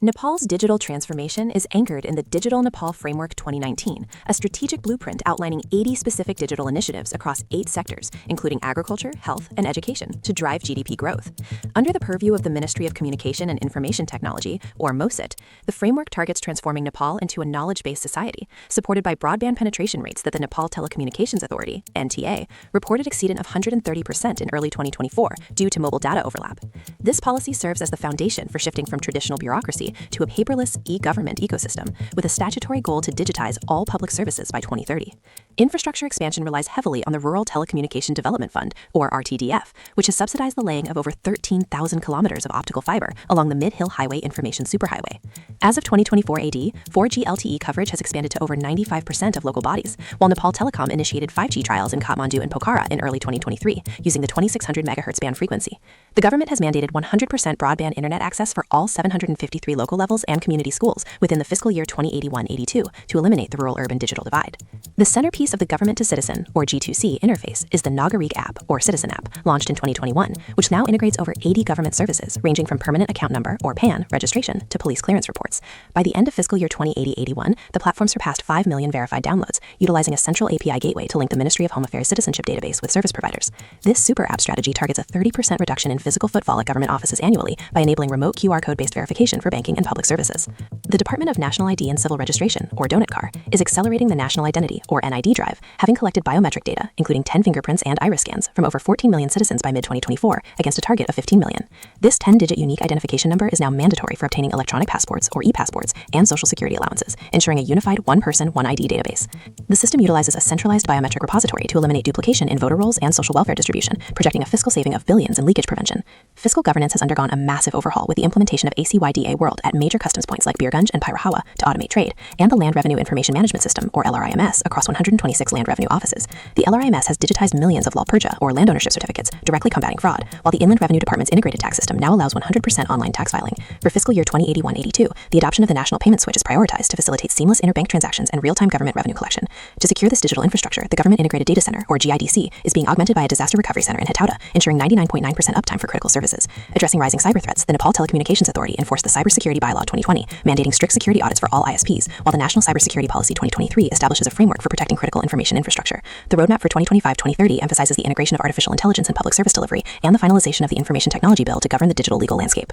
Nepal's digital transformation is anchored in the Digital Nepal Framework 2019, a strategic blueprint outlining 80 specific digital initiatives across 8 sectors, including agriculture, health, and education, to drive GDP growth. Under the purview of the Ministry of Communication and Information Technology, or MOSIT, the framework targets transforming Nepal into a knowledge-based society, supported by broadband penetration rates that the Nepal Telecommunications Authority, NTA, reported exceeded of 130% in early 2024 due to mobile data overlap. This policy serves as the foundation for shifting from traditional bureaucracy to a paperless e-government ecosystem, with a statutory goal to digitize all public services by 2030. Infrastructure expansion relies heavily on the Rural Telecommunication Development Fund, or RTDF, which has subsidized the laying of over 13,000 kilometers of optical fiber along the Mid-Hill Highway Information Superhighway. As of 2024 AD, 4G LTE coverage has expanded to over 95% of local bodies, while Nepal Telecom initiated 5G trials in Kathmandu and Pokhara in early 2023, using the 2600 MHz band frequency. The government has mandated 100% broadband internet access for all 753 local levels and community schools within the fiscal year 2081-82 to eliminate the rural-urban digital divide. The centerpiece of the government-to-citizen, or G2C, interface is the Nagarik app, or Citizen app, launched in 2021, which now integrates over 80 government services, ranging from permanent account number, or PAN, registration to police clearance reports. By the end of fiscal year 2080-81, the platform surpassed 5 million verified downloads, utilizing a central API gateway to link the Ministry of Home Affairs citizenship database with service providers. This super app strategy targets a 30% reduction in physical footfall at government offices annually by enabling remote QR code-based verification for banking and public services. The Department of National ID and Civil Registration, or DONATCAR, is accelerating the National Identity, or NID drive, having collected biometric data, including 10 fingerprints and iris scans, from over 14 million citizens by mid-2024, against a target of 15 million. This 10-digit unique identification number is now mandatory for obtaining electronic passports, or e-passports, and Social Security allowances, ensuring a unified one-person, one-ID database. The system utilizes a centralized biometric repository to eliminate duplication in voter rolls and social welfare distribution, projecting a fiscal saving of billions in leakage prevention. Fiscal governance has undergone a massive overhaul with the implementation of ACYDA World at major customs points like Birgunj and Pirahawa to automate trade, and the Land Revenue Information Management System, or LRIMS, across 126 land revenue offices. The LRIMS has digitized millions of Lalpurja, or land ownership certificates, directly combating fraud, while the Inland Revenue Department's integrated tax system now allows 100% online tax filing. For fiscal year 2081-82, the adoption of the National Payment Switch is prioritized to facilitate seamless interbank transactions and real-time government revenue collection. To secure this digital infrastructure, the Government Integrated Data Center, or GIDC, is being augmented by a disaster recovery center in Hatauda, ensuring 99.9% uptime for critical services. Addressing rising cyber threats, the Nepal Telecommunications Authority enforced the Cybersecurity Bylaw 2020, mandating strict security audits for all ISPs, while the National Cybersecurity Policy 2023 establishes a framework for protecting critical information infrastructure. The roadmap for 2025-2030 emphasizes the integration of artificial intelligence in public service delivery and the finalization of the Information Technology Bill to govern the digital legal landscape.